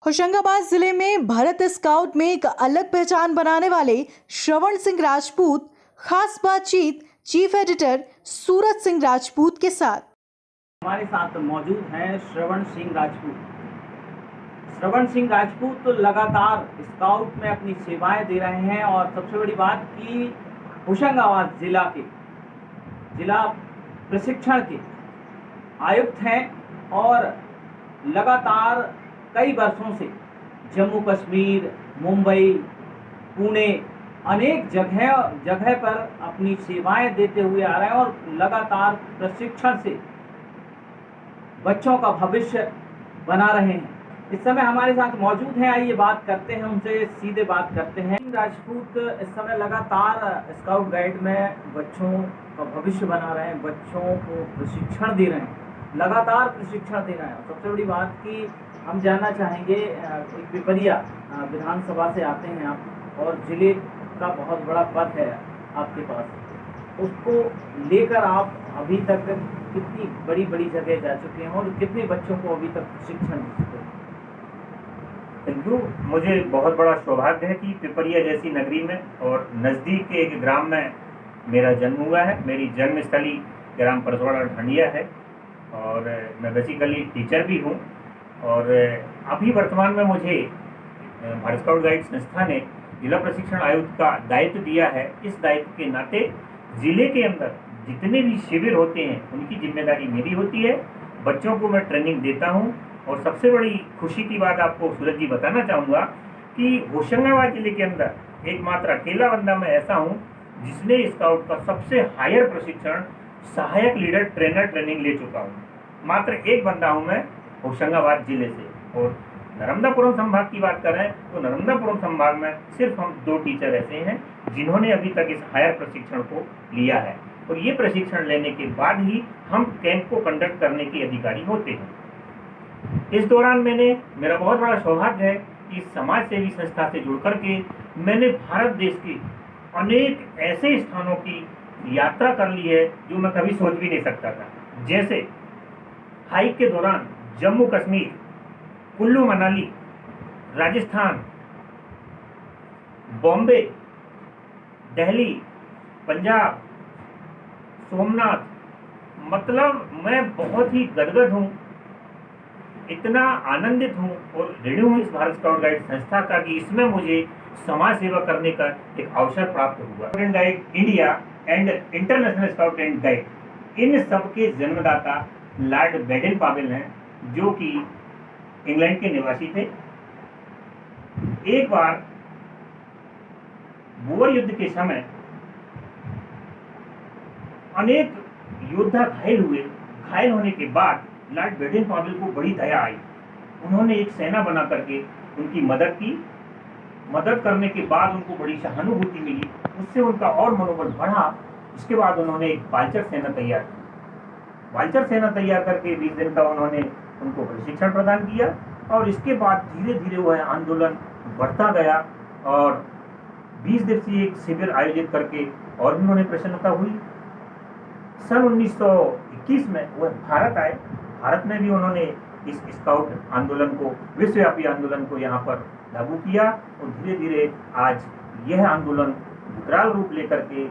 होशंगाबाद जिले में भारत स्काउट में एक अलग पहचान बनाने वाले श्रवण सिंह राजपूत, खास बातचीत चीफ एडिटर सूरज सिंह राजपूत के साथ। हमारे साथ मौजूद हैं श्रवण सिंह राजपूत। श्रवण सिंह राजपूत तो लगातार स्काउट में अपनी सेवाएं दे रहे हैं और सबसे बड़ी बात कि होशंगाबाद जिला प्रशिक्षण के आयुक्त हैं और लगातार कई वर्षों से जम्मू कश्मीर, मुंबई, पुणे अनेक जगह पर अपनी सेवाएं देते हुए आ रहे हैं और लगातार प्रशिक्षण से बच्चों का भविष्य बना रहे हैं। इस समय हमारे साथ मौजूद हैं, आइए बात करते हैं उनसे, सीधे बात करते हैं। राजपूत इस समय लगातार स्काउट गाइड में बच्चों का भविष्य बना रहे हैं, बच्चों को प्रशिक्षण दे रहे हैं, लगातार प्रशिक्षण दे रहे हैं। सबसे बड़ी बात कि हम जानना चाहेंगे, पिपरिया विधानसभा से आते हैं आप और जिले का बहुत बड़ा पद है आपके पास, उसको लेकर आप अभी तक कितनी बड़ी बड़ी जगह जा चुके हैं और कितने बच्चों को अभी तक प्रशिक्षण दे चुके हैं? हिंदू, मुझे बहुत बड़ा सौभाग्य है कि पिपरिया जैसी नगरी में और नज़दीक के एक ग्राम में मेरा जन्म हुआ है। मेरी जन्मस्थली ग्राम परसवाड़ा ढंडिया है और मैं बेसिकली टीचर भी हूँ। और अभी वर्तमान में मुझे भारत स्काउट गाइड संस्था ने जिला प्रशिक्षण आयुक्त का दायित्व दिया है। इस दायित्व के नाते जिले के अंदर जितने भी शिविर होते हैं उनकी जिम्मेदारी मेरी होती है। बच्चों को मैं ट्रेनिंग देता हूं और सबसे बड़ी खुशी की बात आपको सूरज जी बताना चाहूँगा कि होशंगाबाद जिले के अंदर एकमात्र अकेला बंदा मैं ऐसा हूँ जिसने स्काउट का सबसे हायर प्रशिक्षण सहायक लीडर ट्रेनर ट्रेनिंग ले चुका हूँ। मात्र एक बंदा हूँ मैं होशंगाबाद जिले से। और नर्मदापुरम संभाग की बात करें तो नर्मदापुरम संभाग में सिर्फ हम 2 टीचर ऐसे हैं जिन्होंने अभी तक इस हायर प्रशिक्षण को लिया है और ये प्रशिक्षण लेने के बाद ही हम कैंप को कंडक्ट करने के अधिकारी होते हैं। इस दौरान मेरा बहुत बड़ा सौभाग्य है कि समाज सेवी संस्था से जुड़ करके मैंने भारत देश के अनेक ऐसे स्थानों की यात्रा कर ली है जो मैं कभी सोच भी नहीं सकता था। जैसे हाइक के दौरान जम्मू कश्मीर, कुल्लू मनाली, राजस्थान, बॉम्बे, दिल्ली, पंजाब, सोमनाथ, मतलब मैं बहुत ही गदगद हूँ, इतना आनंदित हूँ और ऋणी हूँ इस भारत स्काउट गाइड संस्था का कि इसमें मुझे समाज सेवा करने का एक अवसर प्राप्त हुआ। Scout and guide India and international scout and guide, इन सबके जन्मदाता लॉर्ड बैडन पावेल हैं जो कि इंग्लैंड के निवासी थे। एक बार बोअर युद्ध के समय अनेक योद्धा घायल हुए। घायल होने के बाद लॉर्ड बैडन पावेल को बड़ी दया आई। उन्होंने एक सेना बना करके उनकी मदद की। मदद करने के बाद उनको बड़ी सहानुभूति मिली, उससे उनका और मनोबल बढ़ा। इसके बाद उन्होंने एक वाल्चर सेना तैयार की। वाल्चर सेना तैयार करके 20 दिन का उन्होंने उनको प्रशिक्षण प्रदान किया और इसके बाद धीरे धीरे वह आंदोलन बढ़ता गया और 20 दिवसीय एक शिविर आयोजित करके और भी उन्होंने प्रसन्नता हुई। सन 1921 में वह भारत आए। भारत में भी उन्होंने इस स्काउट आंदोलन को, विश्वव्यापी आंदोलन को यहाँ पर लागू किया और धीरे धीरे आज यह आंदोलन विकराल रूप लेकर के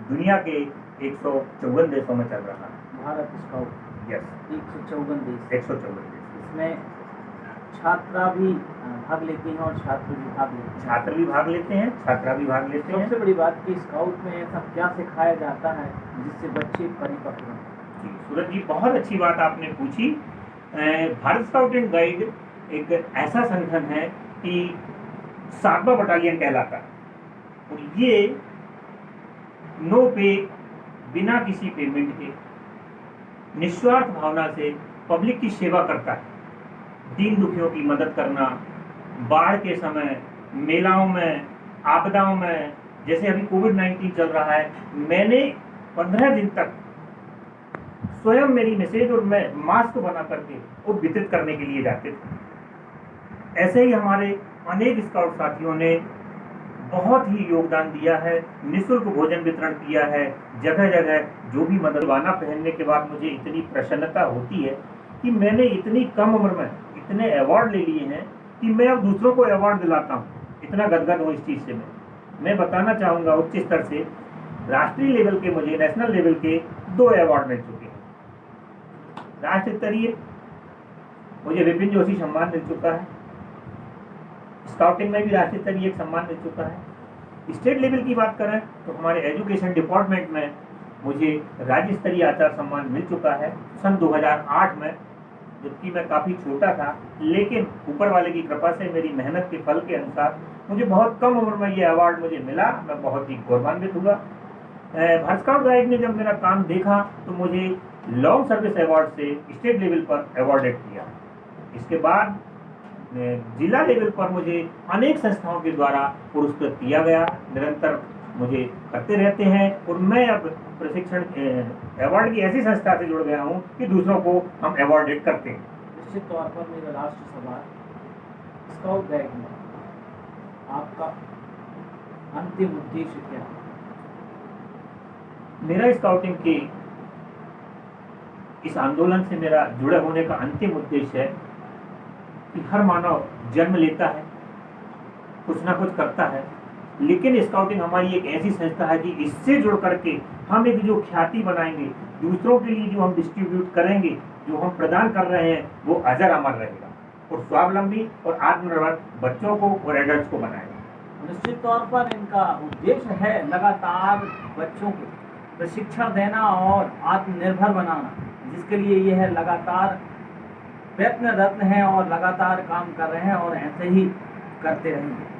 दुनिया के 154 देशों में चल रहा है। भारत स्काउट 154 देश। 154 देश। इसमें छात्रा भी भाग लेती हैं और छात्र भी भाग लेते हैं। छात्र भी भाग लेते हैं, छात्रा भी भाग लेते हैं। सबसे बड़ी बात कि स्काउट में ऐसा क्या सिखाया जाता है जिससे बच्चे परिपक्व हों? जी सूरज जी, बहुत अच्छी बात आपने पूछी। भारत स्काउट एंड गाइड एक ऐसा संगठन है कि 7वां बटालियन कहलाता है और ये नो पे, बिना किसी पेमेंट के, निस्वार्थ भावना से पब्लिक की सेवा करता है। दीन दुखियों की मदद करना, बाढ़ के समय, मेलाओं में, आपदाओं में, जैसे अभी कोविड-19 चल रहा है, मैंने 15 दिन तक स्वयं मेरी मैसेज और मैं मास्क बना करके वो वितरित करने के लिए जाते थे। ऐसे ही हमारे अनेक स्काउट साथियों ने बहुत ही योगदान दिया है, निःशुल्क भोजन वितरण किया है, जगह जगह जो भी मदद। वाना पहनने के बाद मुझे इतनी प्रसन्नता होती है कि मैंने इतनी कम उम्र में इतने अवार्ड ले लिए हैं कि मैं अब दूसरों को अवार्ड दिलाता हूँ, इतना गदगद हूँ इस चीज़ से। मैं बताना चाहूँगा उच्च स्तर से राष्ट्रीय लेवल के मुझे नेशनल लेवल के 2 अवार्ड मिल चुके हैं। राष्ट्र स्तरीय मुझे विपिन जोशी सम्मान मिल चुका है, स्काउटिंग में भी राष्ट्रीय स्तरीय एक सम्मान मिल चुका है। स्टेट लेवल की बात करें तो हमारे एजुकेशन डिपार्टमेंट में मुझे राज्य स्तरीय आचार्य सम्मान मिल चुका है सन 2008 में, जबकि मैं काफ़ी छोटा था, लेकिन ऊपर वाले की कृपा से मेरी मेहनत के फल के अनुसार मुझे बहुत कम उम्र में ये अवार्ड मुझे मिला। मैं बहुत ही गौरवान्वित हुआ। भारत स्काउट गाइड ने जब मेरा काम देखा तो मुझे लॉन्ग सर्विस अवार्ड से स्टेट लेवल पर अवार्डेड किया। इसके बाद जिला लेवल पर मुझे अनेक संस्थाओं के द्वारा पुरस्कृत किया गया, निरंतर मुझे करते रहते हैं और मैं अब प्रशिक्षण अवार्ड की ऐसी संस्था से जुड़ गया हूँ कि दूसरों को हम अवार्डेड करते हैं। निश्चित तौर पर मेरा लास्ट सवाल, स्काउट गाइड में आपका अंतिम उद्देश्य क्या है? मेरा स्काउटिंग के इस आंदोलन से मेरा जुड़े होने का अंतिम उद्देश्य है कि हर मानव जन्म लेता है, कुछ ना कुछ करता है, लेकिन स्काउटिंग हमारी एक ऐसी संस्था है कि इससे जुड़ करके हम एक जो ख्याति बनाएंगे, दूसरों के लिए जो हम डिस्ट्रीब्यूट करेंगे, जो हम प्रदान कर रहे हैं, वो अजर अमर रहेगा और स्वावलंबी और आत्मनिर्भर बच्चों को और एडल्ट्स को बनाएगा। निश्चित तौर पर इनका उद्देश्य है लगातार बच्चों को प्रशिक्षण देना और आत्मनिर्भर बनाना, जिसके लिए यह लगातार प्रयत्नरत हैं और लगातार काम कर रहे हैं और ऐसे ही करते रहेंगे।